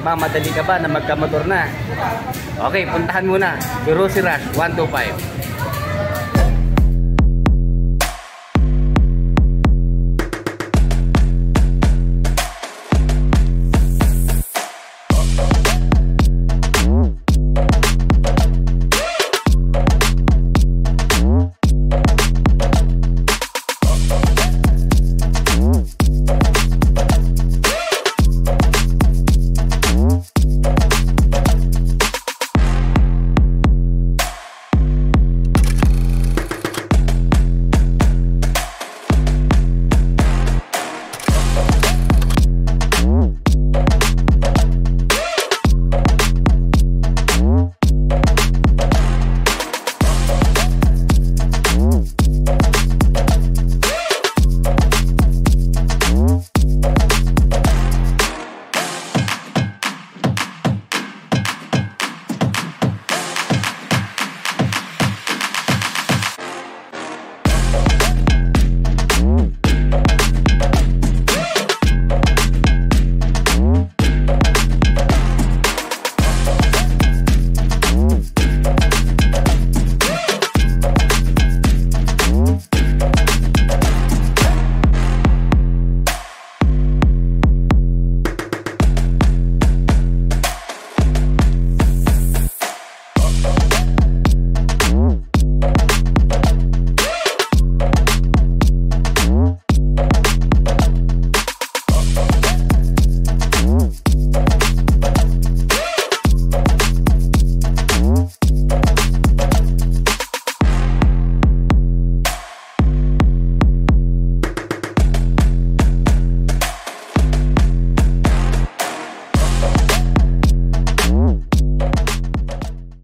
nagmamadali ka ba na magkamotor na? Okay, puntahan muna si Rosie Rush 125.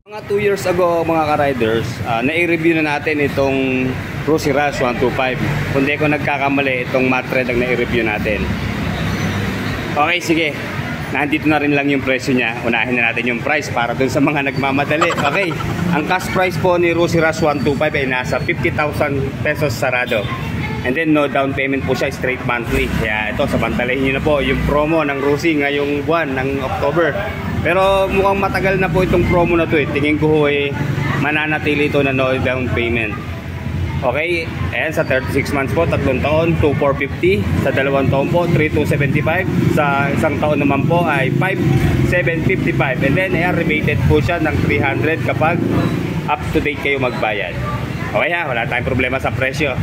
Mga 2 years ago mga ka-riders, na-review na natin itong Rosie Rush 125. Kung di ko nagkakamali, itong Mad-Tread ang na-review natin. Okay, sige. Nandito na rin lang yung presyo niya. Unahin na natin yung price para dun sa mga nagmamadali. Okay, ang cash price po ni Rosie Rush 125 ay nasa 50,000 pesos sarado. And then no down payment po siya, straight monthly. Kaya ito, sabantalahin nyo na po yung promo ng Rosie ngayong buwan ng October. Pero mukhang matagal na po itong promo na to eh. Tingin ko mananatili ito na no down payment. Okay, ayan sa 36 months po, 3 taon, 2,450. Sa 2 taon po, 3,275. Sa 1 taon naman po ay 5,755. And then ayan, rebated po siya ng 300 kapag up to date kayo magbayad. Okay ha, wala tayong problema sa presyo.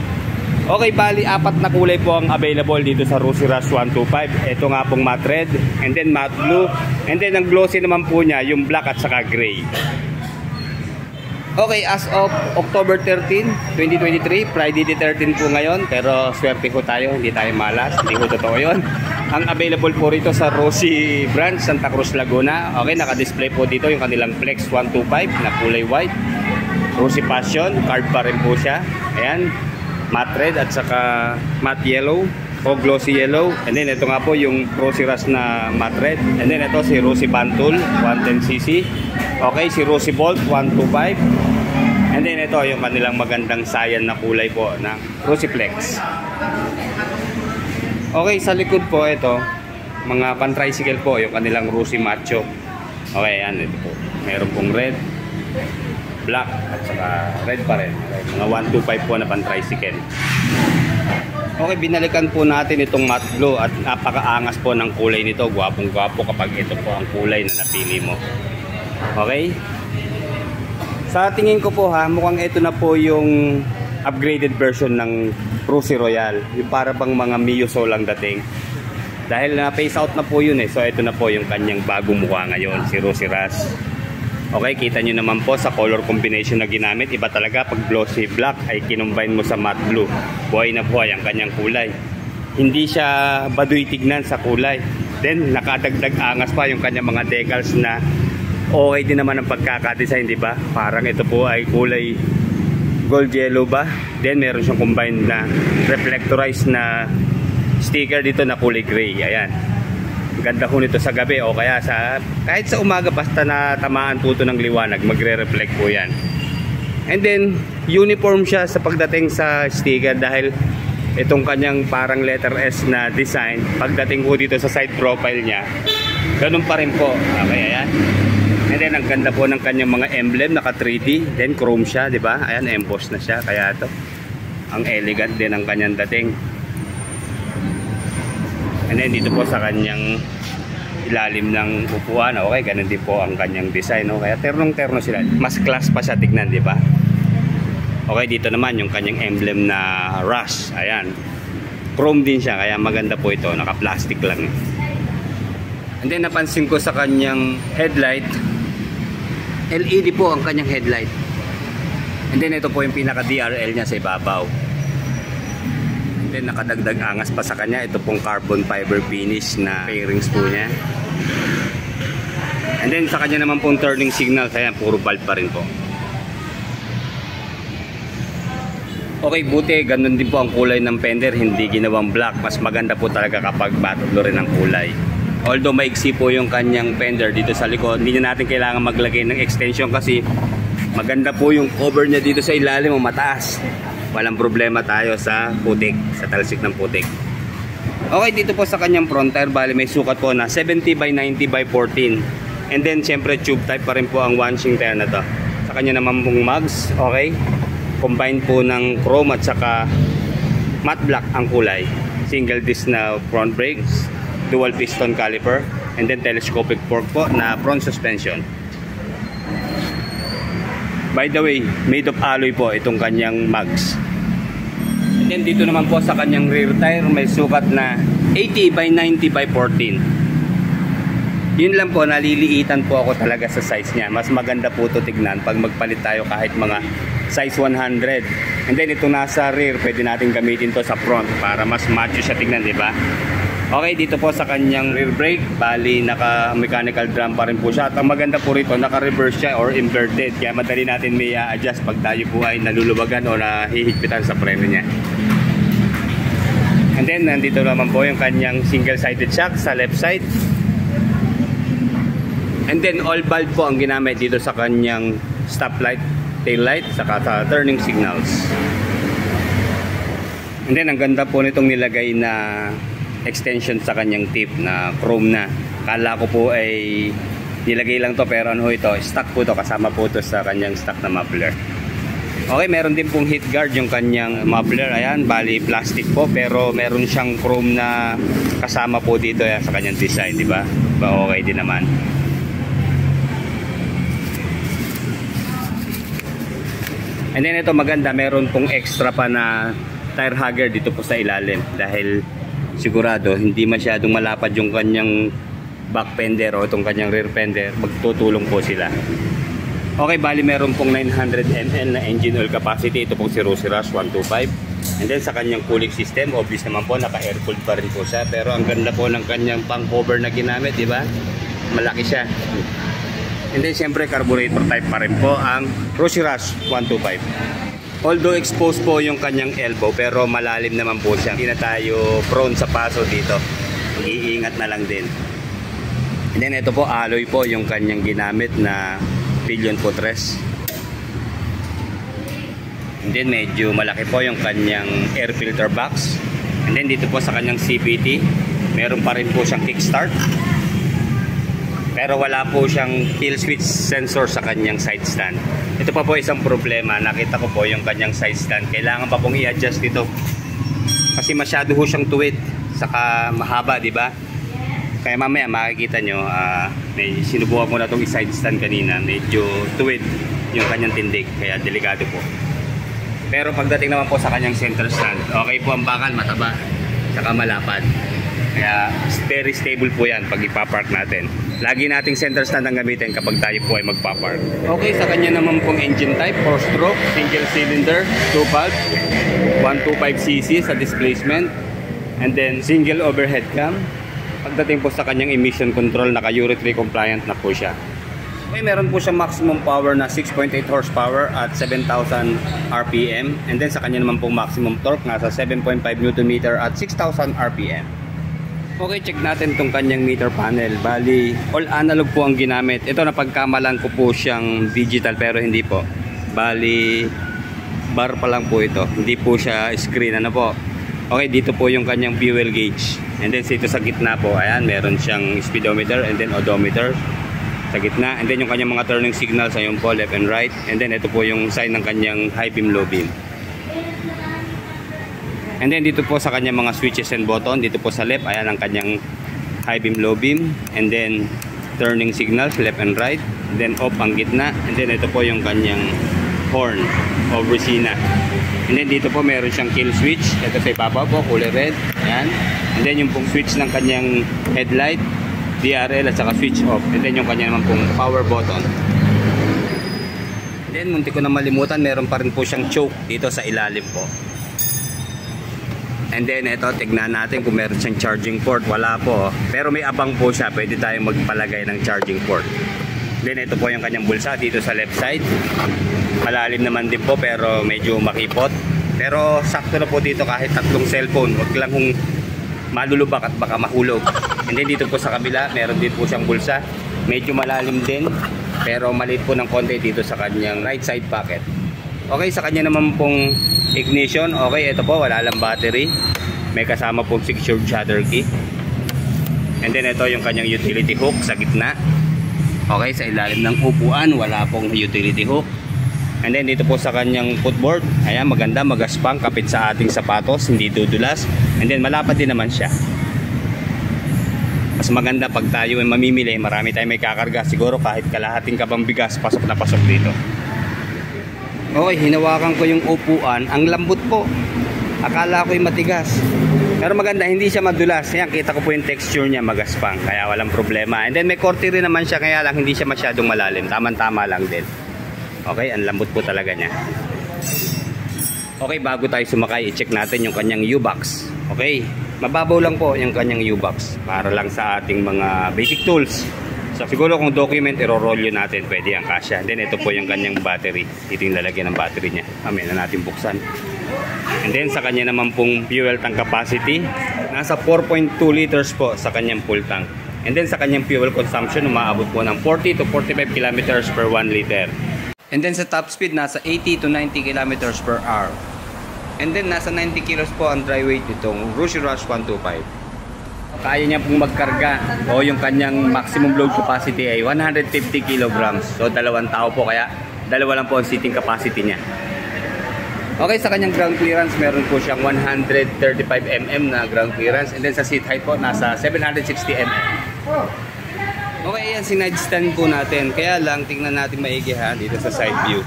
Okay, bali 4 na kulay po ang available dito sa Rosie Rush 125. Ito nga pong matte red, and then matte blue, and then ang glossy naman po niya yung black at saka gray. Okay, as of October 13, 2023, Friday the 13 po ngayon, pero swerte po tayo, hindi tayo malas, hindi po totoo yun. Ang available po rito sa Rosie branch, Santa Cruz, Laguna. Okay, naka-display po dito yung kanilang Flex 125 na kulay white. Rosie Passion, card pa rin po siya. Ayan, matte red at saka matte yellow o glossy yellow. And then ito nga po yung Rosie Rush na matte red. And then ito si Rosie Bantul 110cc. Okay, si Rosie Bolt 125. And then ito yung kanilang magandang cyan na kulay po na Rosie Flex. Okay, sa likod po ito mga pan-tricycle po yung kanilang Rosie Macho. Okay, yan ito po. Meron pong red, black at saka red pa rin. Okay, mga 125 po na pan-tricycle. Okay, binalikan po natin itong matte blue at napakaangas po ng kulay nito. Gwapong-gwapo kapag ito po ang kulay na napili mo. Okay? Sa tingin ko po mukhang ito na po yung upgraded version ng Rosie Royale. Yung para bang mga Mio Soul lang dating. Dahil na-phase out na po yun eh. So ito na po yung kanyang bagong mukha ngayon, si Rosie Rush. Okay, kita nyo naman po sa color combination na ginamit. Iba talaga pag glossy black ay kinumbine mo sa matte blue. Buhay na buhay ang kanyang kulay. Hindi siya baduy tignan sa kulay. Then nakadagdag angas pa yung kanyang mga decals na okay din naman ang pagkakadesign, di ba? Parang ito po ay kulay gold yellow ba? Then meron siyang combined na reflectorized na sticker dito na kulay gray. Ayan. Ganda ko nito sa gabi o kaya kahit sa umaga basta na tamaan po ito ng liwanag, magre-reflect po yan. And then uniform siya sa pagdating sa sticker dahil itong kanyang parang letter S na design, pagdating po dito sa side profile niya Ganun pa rin po. Okay, ayan. And then ang ganda po ng kanyang mga emblem, naka 3D, then chrome siya, di ba? Ayan, emboss na siya, kaya ito. Ang elegant din ang kanyang dating. And then dito po sa kanyang ilalim ng upuan, okay, ganun din po ang kanyang design, no? Kaya ternong-terno sila. Mas class pa siya tignan, di ba? Okay, dito naman yung kanyang emblem na Rush. Ayan. Chrome din siya, kaya maganda po ito. Naka-plastic lang. And then napansin ko sa kanyang headlight, LED po ang kanyang headlight. And then ito po yung pinaka-DRL niya sa ibabaw. And then nakadagdag angas pa sa kanya, ito pong carbon fiber finish na fairings po niya. And then sa kanya naman pong turning signal, kaya puro bulb pa rin po. Okay, buti, ganun din po ang kulay ng fender, hindi ginawang black. Mas maganda po talaga kapag battle rin ang kulay. Although maiksi po yung kanyang fender dito sa likod, hindi na natin kailangan maglagay ng extension kasi maganda po yung cover niya dito sa ilalim o mataas. Walang problema tayo sa putik, sa talsik ng putik. Okay, dito po sa kanyang front tire, bali may sukat po na 70 by 90 by 14. And then syempre tube type pa rin po ang washing tire na to. Sa kanya naman pong mugs, okay. Combine po ng chrome at saka matte black ang kulay. Single disc na front brakes, dual piston caliper, and then telescopic fork po na front suspension. By the way, made of alloy po itong kanyang mugs. And then dito naman po sa kanyang rear tire, may sukat na 80 by 90 by 14. Yun lang po, naliliitan po ako talaga sa size niya. Mas maganda po ito tignan pag magpalit tayo kahit mga size 100. And then ito nasa rear, pwede natin gamitin to sa front para mas macho siya tignan, di ba? Okay, dito po sa kanyang rear brake, bali naka mechanical drum pa rin po siya. At ang maganda po rito, naka reverse siya or inverted. Kaya madali natin may adjust pag tayo po ay naluluwagan o nahihigpitan sa preno niya. And then nandito naman po yung kanyang single sided shock sa left side. And then all bulb po ang ginamit dito sa kanyang stoplight, tail light, saka sa turning signals. And then ang ganda po nitong nilagay na extension sa kanyang tip na chrome na. Kala ko po ay nilagay lang to, pero ano ito, stock po to, kasama po to sa kanyang stock na muffler. Okay, meron din pong heat guard yung kanyang muffler. Ayan, bali plastic po, pero meron siyang chrome na kasama po dito sa kanyang design, di ba? Okay din naman. And then ito maganda, meron pong extra pa na tire hugger dito po sa ilalim dahil sigurado hindi masyadong malapad yung kanyang back fender o itong kanyang rear fender, magtutulong po sila. Okay, bali meron pong 900 ml na engine oil capacity, ito pong si Rush 125. And then sa kanyang cooling system, obvious naman po naka air cooled pa rin po siya, pero ang ganda po ng kanyang pang cover na ginamit, di ba? Malaki siya. And then syempre carburetor type pa rin po ang Rush 125. Although exposed po yung kanyang elbow, pero malalim naman po siya. Hindi na tayo prone sa paso dito. Mag-iingat na lang din. And then ito po, alloy po yung kanyang ginamit na pillion footrest. And then medyo malaki po yung kanyang air filter box. And then dito po sa kanyang CVT, meron pa rin po siyang kickstart. Pero wala po siyang kill switch sensor sa kanyang side stand. Ito pa po isang problema. Nakita ko po yung kanyang side stand. Kailangan pa pong i-adjust ito. Kasi masyado ho siyang tuwid. Saka mahaba, di ba? Kaya mamaya makikita nyo, may sinubukan ko na itong i-side stand kanina. Medyo tuwid yung kanyang tindig. Kaya delikado po. Pero pagdating naman po sa kanyang center stand, okay po ang bakal, mataba. Saka malapad. Kaya very stable po yan pag ipapark natin. Lagi nating center stand ang gamitin kapag tayo po ay magpapark. Okay, sa kanya naman pong engine type, 4-stroke, single cylinder, 2-valve, 125cc sa displacement, and then single overhead cam. Pagdating po sa kanyang emission control, naka Euro 3 compliant na po siya. Okay, meron po siyang maximum power na 6.8 horsepower at 7,000 RPM. And then sa kanya naman pong maximum torque, nasa 7.5 Nm at 6,000 RPM. Okay, check natin itong kanyang meter panel. Bali, all analog po ang ginamit. Ito, napagkamalan ko po siyang digital pero hindi po. Bali, bar pa lang po ito. Hindi po siya screen. Ano po? Okay, dito po yung kanyang fuel gauge. And then dito sa gitna po, ayan, meron siyang speedometer and then odometer sa gitna. And then yung kanyang mga turning signals, ayun po, left and right. And then ito po yung sign ng kanyang high beam, low beam. And then dito po sa kanyang mga switches and button, dito po sa left, ayan ang kanyang high beam, low beam. And then turning signals, left and right. And then off ang gitna. And then ito po yung kanyang horn o brisina. And then dito po meron siyang kill switch. Ito sa ibabaw po, kulay red. Ayan. And then yung pong switch ng kanyang headlight, DRL at saka switch off. And then yung kanya naman pong power button. And then munti ko na malimutan, meron pa rin po siyang choke dito sa ilalim po. And then ito, tignan natin kung meron siyang charging port. Wala po. Pero may abang po siya. Pwede tayong magpalagay ng charging port. Then ito po yung kanyang bulsa dito sa left side. Malalim naman din po pero medyo makipot. Pero sakto na po dito kahit tatlong cellphone. Huwag lang kung malulubak at baka mahulog. And then dito po sa kabila, meron din po siyang bulsa. Medyo malalim din pero maliit po ng konti dito sa kanyang right side pocket. Okay, sa kanya naman pong ignition. Okay, ito po, wala lang battery. May kasama pong secured shutter key. And then ito yung kanyang utility hook sa gitna. Okay, sa ilalim ng upuan, wala pong utility hook. And then dito po sa kanyang footboard, ayan, maganda, magaspang, kapit sa ating sapatos, hindi dudulas. And then malapad din naman siya. Mas maganda pag tayo ay mamimili, marami tayong may kakarga. Siguro kahit kalahating kabang bigas, pasok na pasok dito. Okay, hinawakan ko yung upuan, ang lambot po. Akala ko'y matigas. Pero maganda, hindi siya madulas. Ayan, kita ko po yung texture niya, magaspang. Kaya walang problema. And then may korte rin naman siya, kaya lang hindi siya masyadong malalim. Tama-tama lang din. Okay, ang lambot po talaga niya. Okay, bago tayo sumakay, i-check natin yung kanyang U-box. Okay, mababaw lang po yung kanyang U-box. Para lang sa ating mga basic tools. So siguro kung document, iro-roll yun natin, pwede ang kasya. And then ito po yung kanyang battery. Ito yung lalagyan ng battery niya. Mamaya na natin buksan. And then sa kanya naman pong fuel tank capacity, nasa 4.2 liters po sa kanyang full tank. And then sa kanyang fuel consumption, umaabot po ng 40 to 45 kilometers per 1 liter. And then sa top speed, nasa 80 to 90 kilometers per hour. And then nasa 90 kilos po ang dry weight itong Rushi Rush 125. Kaya niya pong magkarga o yung kanyang maximum load capacity ay 150 kilograms. So dalawang tao po, kaya dalawa lang po ang seating capacity niya. Okay, sa kanyang ground clearance, meron po siyang 135 mm na ground clearance. And then sa seat height po, nasa 760 mm. Okay, yan, sinide stand po natin. Kaya lang, tingnan natin maigi ha, dito sa side view.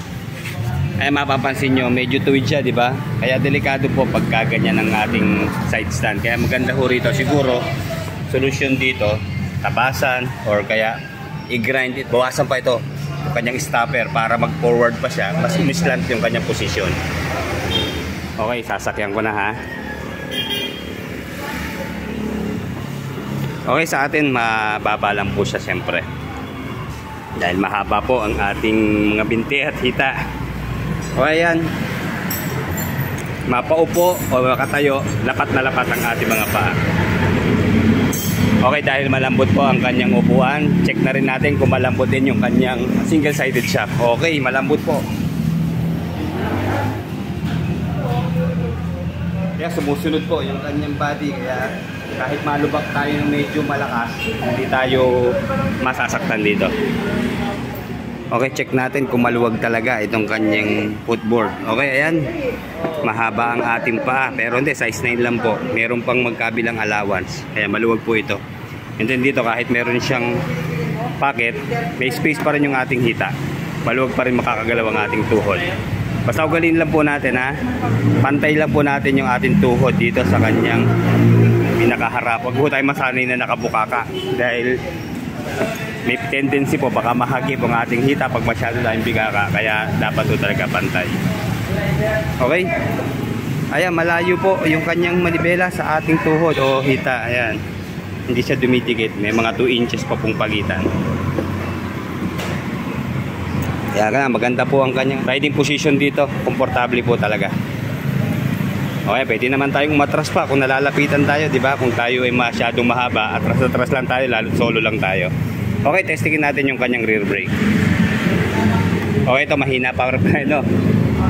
Ay, mapapansin nyo, medyo tuwid siya, di ba? Kaya delikado po pagka ganyan ng ating side stand. Kaya maganda ho rito, siguro, solution dito, tabasan, or kaya i-grind it. Bawasan pa ito, yung kanyang stopper, para mag-forward pa siya. Mas umislant yung kanyang posisyon. Okay, sasakyan ko na ha. Okay, sa atin, mababa lang po siya siyempre. Dahil mahaba po ang ating mga binti at hita. O ayan, mapaupo o makatayo, lapat na lapat ang ating mga paa. Okay, dahil malambot po ang kanyang upuan, check na rin natin kung malambot din yung kanyang single-sided shock. Okay, malambot po. Kaya sumusunod po yung kanyang body, kaya kahit malubak tayo ng medyo malakas, hindi tayo masasaktan dito. Okay, check natin kung maluwag talaga itong kanyang footboard. Okay, ayan. Mahaba ang ating paa, pero hindi, size 9 lang po. Meron pang magkabilang allowance, kaya maluwag po ito. And then dito, kahit meron siyang pocket, may space pa rin yung ating hita. Maluwag pa rin makakagalaw ang ating tuhod. Basta ugalin lang po natin ha. Pantay lang po natin yung ating tuhod dito sa kanyang pinakaharap. Huwag po tayo masanay na nakabukaka. Dahil may tendency po baka mahagip ang ating hita pag masyado tayong bigaka. Kaya dapat po talaga pantay. Okay? Ayan, malayo po yung kanyang manibela sa ating tuhod o hita. Ayan. Hindi siya dumidikit. May mga 2 inches pa pong pagitan. Kaya maganda po ang kanyang riding position dito. Komportable po talaga. Okay, pwede naman tayong umatras pa kung nalalapitan tayo, di ba? Kung tayo ay masyadong mahaba, atras-atras lang tayo, lalo solo lang tayo. Okay, testingin natin yung kanyang rear brake. Okay, ito mahina pa rin, no?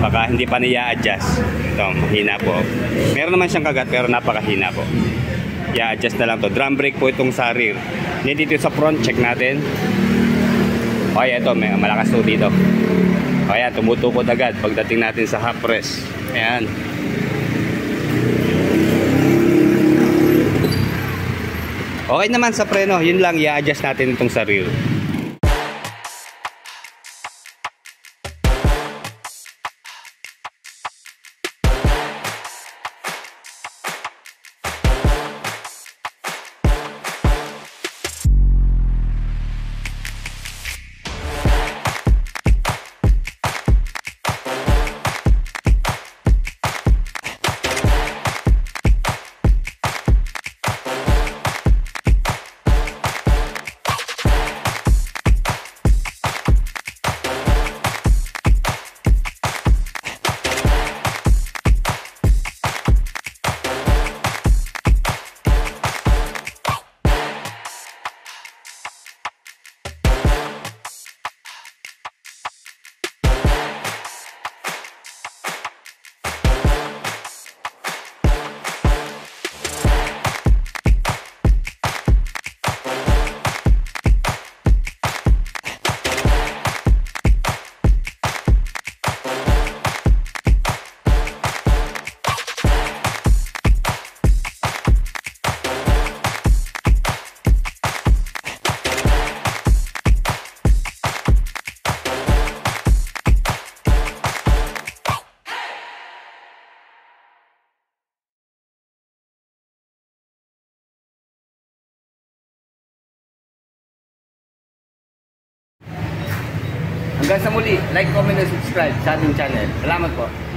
Baka hindi pa niya adjust. Ito, mahina po. Meron naman siyang kagat pero napakahina po. I-adjust na lang to. Drum brake po itong sa rear. Dito sa front, check natin. Okay, ito, may malakas to dito. Okay, tumutukod agad pagdating natin sa half press. Ayan. Okay naman sa preno, yun lang, i-adjust natin itong sa rear. Hanggang sa muli, like, comment, and subscribe sa ating channel. Salamat po.